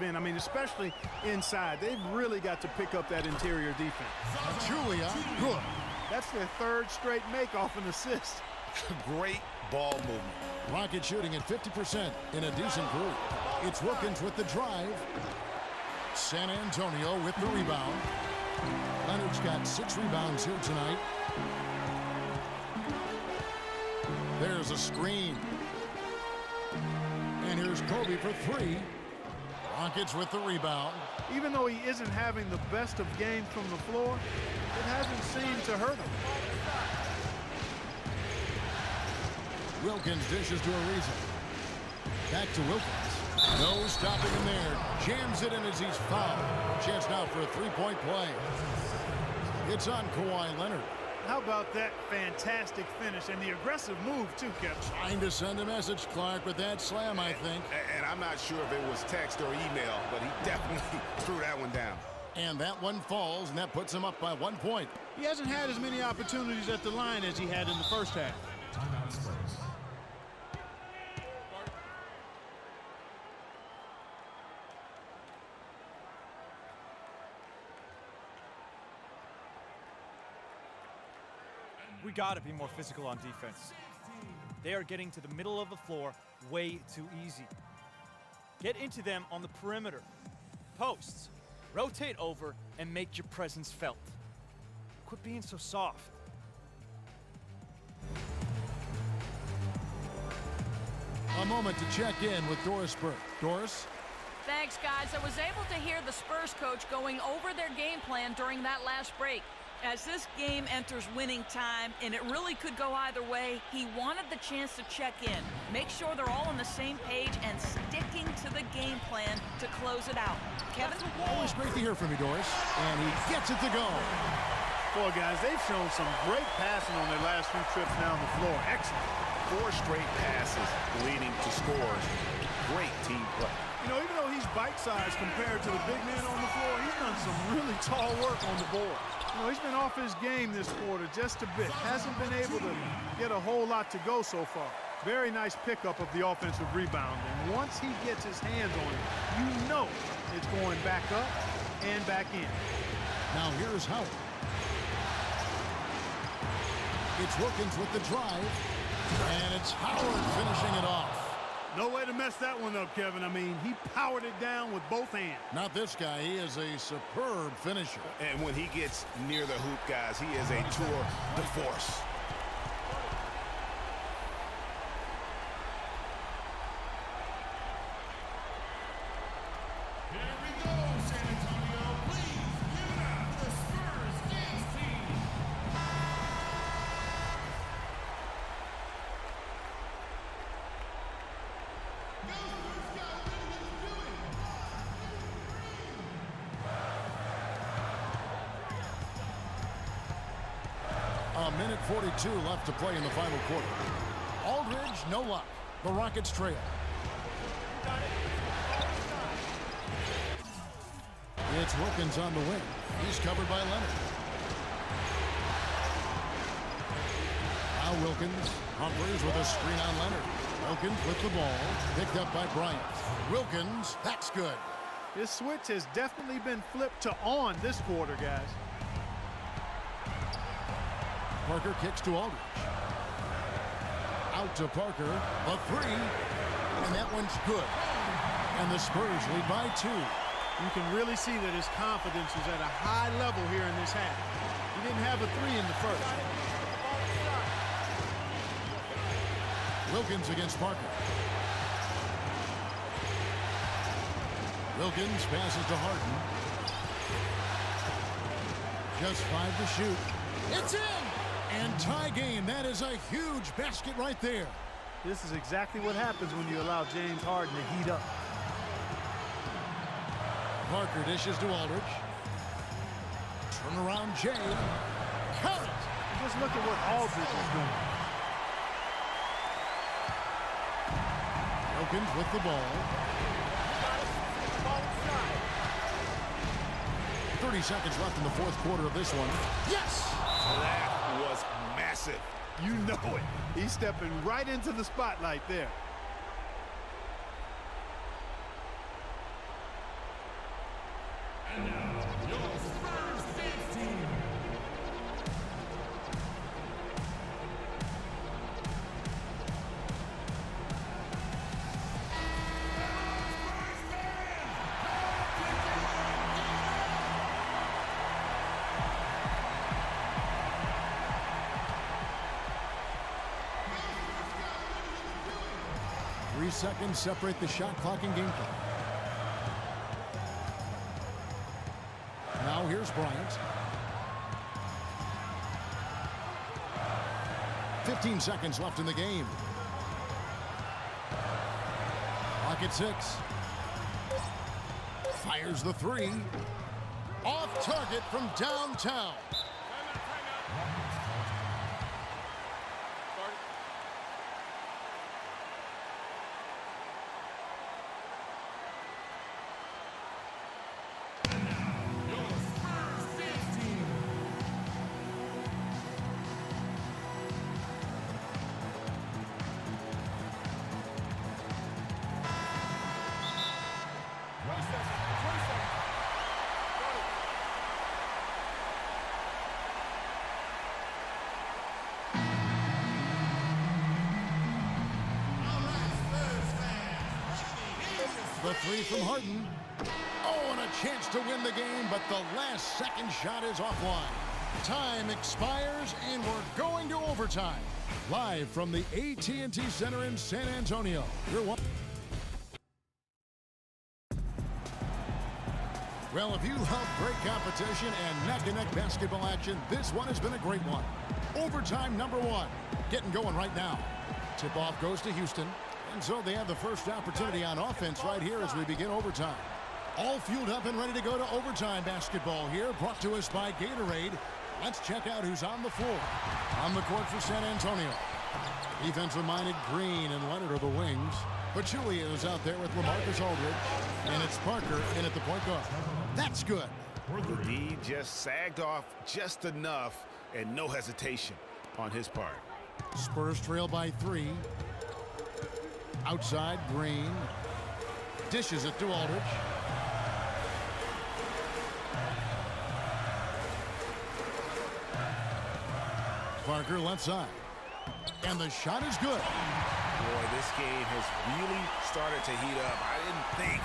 been. I mean, especially inside. They've really got to pick up that interior defense. Julia, good. That's their third straight make off an assist. Great ball movement. Rocket shooting at 50% in a decent group. It's Wilkins with the drive. San Antonio with the rebound. Leonard's got 6 rebounds here tonight. There's a screen. And here's Kobe for 3. Rockets with the rebound. Even though he isn't having the best of games from the floor, it hasn't seemed to hurt him. Wilkins dishes to Ariza. Back to Wilkins. No stopping him there. Jams it in as he's fouled. Chance now for a 3-point play. It's on Kawhi Leonard. How about that fantastic finish and the aggressive move, too, Kevin? Trying to send a message, Clark, with that slam, I think. And I'm not sure if it was text or email, but he definitely threw that one down. And that one falls, and that puts him up by 1 point. He hasn't had as many opportunities at the line as he had in the first half. We got to be more physical on defense. They are getting to the middle of the floor way too easy. Get into them on the perimeter. Posts. Rotate over and make your presence felt. Quit being so soft. A moment to check in with Doris Burke. Doris? Thanks, guys. I was able to hear the Spurs coach going over their game plan during that last break. As this game enters winning time, and it really could go either way, he wanted the chance to check in, make sure they're all on the same page, and sticking to the game plan to close it out. Kevin? Always great to hear from you, Doris. And he gets it to go. Boy, guys, they've shown some great passing on their last few trips down the floor. Excellent. 4 straight passes leading to scores. Great team play. You know, even though he's bite-sized compared to the big man on the floor, he's done some really tall work on the board. You know, he's been off his game this quarter just a bit. Hasn't been able to get a whole lot to go so far. Very nice pickup of the offensive rebound. And once he gets his hands on it, you know it's going back up and back in. Now here's Howard. It's Wilkins with the drive. And it's Howard finishing it off. No way to mess that one up, Kevin. I mean, he powered it down with both hands. Not this guy. He is a superb finisher. And when he gets near the hoop, guys, he is a tour de force. Here we go, San Antonio. Please give it up for the Spurs Games team. A minute 42 left to play in the final quarter. Aldridge, no luck. The Rockets trail. It's Wilkins on the wing. He's covered by Leonard. Now Wilkins. Humphries with a screen on Leonard. Wilkins with the ball. Picked up by Bryant. Wilkins, that's good. This switch has definitely been flipped to on this quarter, guys. Parker kicks to Aldridge. Out to Parker. A 3. And that one's good. And the Spurs lead by 2. You can really see that his confidence is at a high level here in this half. He didn't have a 3 in the first. Wilkins against Parker. Wilkins passes to Harden. Just 5 to shoot. It's in! And tie game. That is a huge basket right there. This is exactly what happens when you allow James Harden to heat up. Parker dishes to Aldridge. Turnaround Jay. Count it! Just look at what Aldridge is doing. Wilkins with the ball. 30 seconds left in the fourth quarter of this one. Yes! That was massive. You know it. He's stepping right into the spotlight there. And now, your Spurs dance team. Three seconds separate the shot clock and game clock. Now here's Bryant. 15 seconds left in the game. Clock at 6. Fires the three. Off target from downtown. The three from Harden. Oh, and a chance to win the game, but the last second shot is offline. Time expires, and we're going to overtime. Live from the AT&T Center in San Antonio. Well, if you love great competition and neck-and-neck basketball action, this one has been a great one. Overtime number 1. Getting going right now. Tip-off goes to Houston. And so they have the first opportunity on offense right here as we begin overtime. All fueled up and ready to go to overtime basketball here, brought to us by Gatorade. Let's check out who's on the floor. On the court for San Antonio. Defensive-minded Green and Leonard are the wings. Pachulia is out there with LaMarcus Aldridge. And it's Parker in at the point guard. That's good. The D just sagged off just enough and no hesitation on his part. Spurs trail by 3. Outside, Green. Dishes it to Aldridge. Parker left side. And the shot is good. Boy, this game has really started to heat up. I didn't think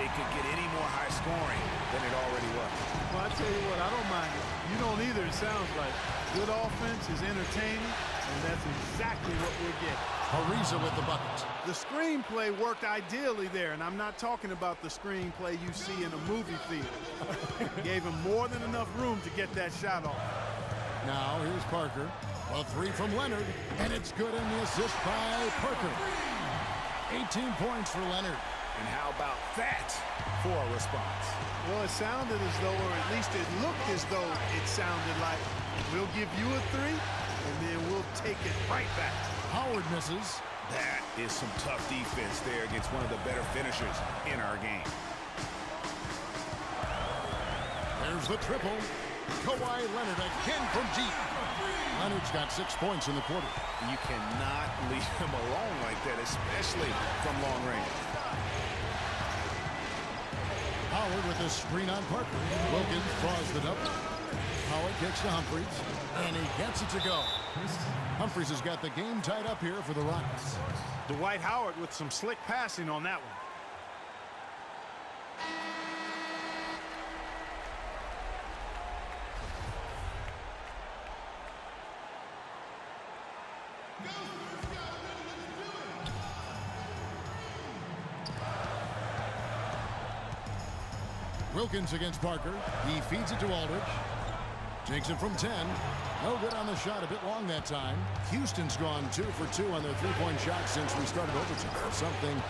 it could get any more high scoring than it already was. Well, I tell you what, I don't mind it. You don't either, it sounds like. Good offense is entertaining, and that's exactly what we're getting. Ariza with the bucket. The screenplay worked ideally there, and I'm not talking about the screenplay you see in a movie theater. Gave him more than enough room to get that shot off. Now here's Parker. A three from Leonard, and it's good in the assist by Parker. 18 points for Leonard. And how about that for a response? Well, it sounded as though, or at least it looked as though it sounded like, we'll give you a three, and then we'll take it right back. Howard misses. That is some tough defense there against one of the better finishers in our game. There's the triple. Kawhi Leonard again from deep. Leonard's got 6 points in the quarter. You cannot leave him alone like that, especially from long range. Howard with a screen on Parker. Wilkins draws the double. Howard kicks to Humphries, and he gets it to go. Humphries has got the game tied up here for the Rockets. Dwight Howard with some slick passing on that one. Wilkins against Parker. He feeds it to Aldridge. Takes it from 10. No good on the shot, a bit long that time. Houston's gone 2 for 2 on their three-point shot since we started overtime. Something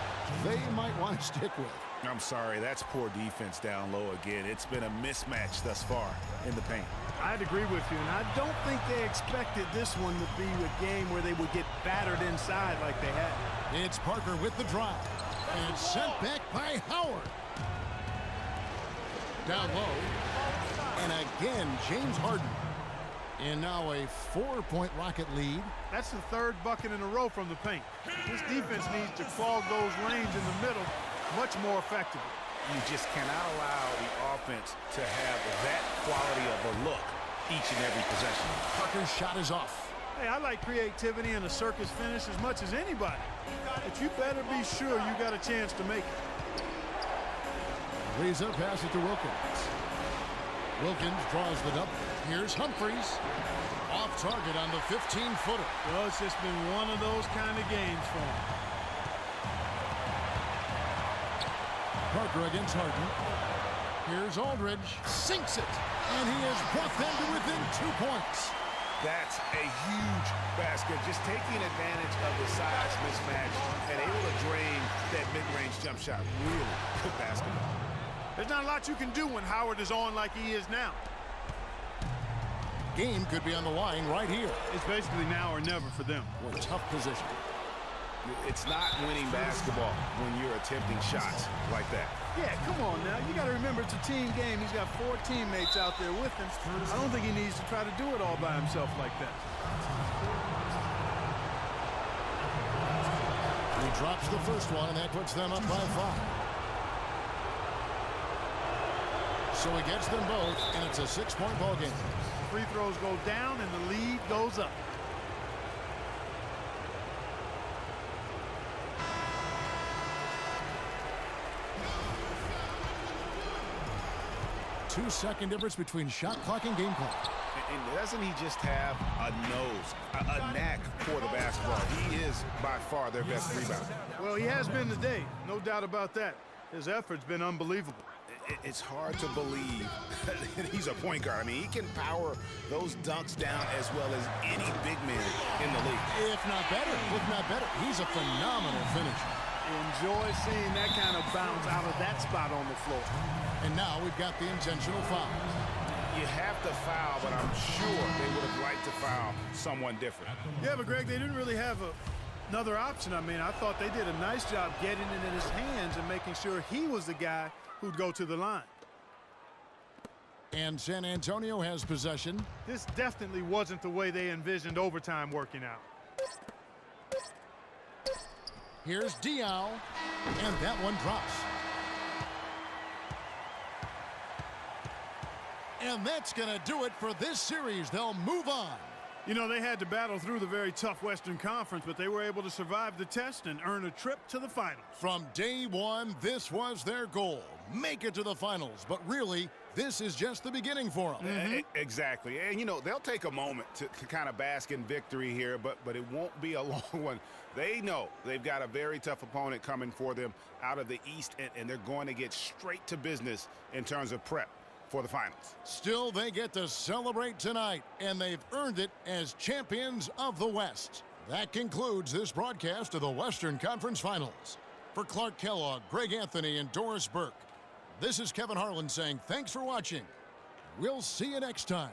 they might want to stick with. I'm sorry, that's poor defense down low again. It's been a mismatch thus far in the paint. I'd agree with you, and I don't think they expected this one to be a game where they would get battered inside like they had. It's Parker with the drive. And it's sent back by Howard. Down low. And again, James Harden. And now a 4-point Rocket lead. That's the third bucket in a row from the paint. This defense needs to clog those lanes in the middle much more effectively. You just cannot allow the offense to have that quality of a look each and every possession. Parker's shot is off. Hey, I like creativity and a circus finish as much as anybody. But you better be sure you got a chance to make it. Reza pass it to Wilkins. Wilkins draws the double. Here's Humphries. Off target on the 15-footer. Well, it's just been one of those kind of games for him. Parker against Harden. Here's Aldridge. Sinks it. And he has brought them to within 2 points. That's a huge basket. Just taking advantage of the size mismatch and able to drain that mid-range jump shot. Really good basketball. There's not a lot you can do when Howard is on like he is now. Game could be on the line right here. It's basically now or never for them. What a tough position. It's not winning basketball when you're attempting shots like that. Yeah, come on now. You got to remember it's a team game. He's got 4 teammates out there with him. I don't think he needs to try to do it all by himself like that. He drops the first one, and that puts them up by 5. So he gets them both, and it's a 6-point ball game. Free throws go down, and the lead goes up. Two-second difference between shot clock and game clock. And doesn't he just have a nose, a knack for the basketball? He is by far their best rebounder. Well, he has been today. No doubt about that. His effort's been unbelievable. It's hard to believe that he's a point guard. I mean, he can power those dunks down as well as any big man in the league. If not better. He's a phenomenal finisher. Enjoy seeing that kind of bounce out of that spot on the floor. And now we've got the intentional foul. You have to foul, but I'm sure they would have liked to foul someone different. Yeah, but Greg, they didn't really have another option. I mean, I thought they did a nice job getting it in his hands and making sure he was the guy who'd go to the line. And San Antonio has possession. This definitely wasn't the way they envisioned overtime working out. Here's Diaw, and that one drops. And that's going to do it for this series. They'll move on. You know, they had to battle through the very tough Western Conference, but they were able to survive the test and earn a trip to the finals. From day one, this was their goal. Make it to the finals. But really, this is just the beginning for them. Exactly. And, you know, they'll take a moment to kind of bask in victory here, but it won't be a long one. They know they've got a very tough opponent coming for them out of the East, and they're going to get straight to business in terms of prep for the finals. Still, they get to celebrate tonight, and they've earned it as champions of the West. That concludes this broadcast of the Western Conference Finals. For Clark Kellogg, Greg Anthony, and Doris Burke, this is Kevin Harlan saying thanks for watching. We'll see you next time.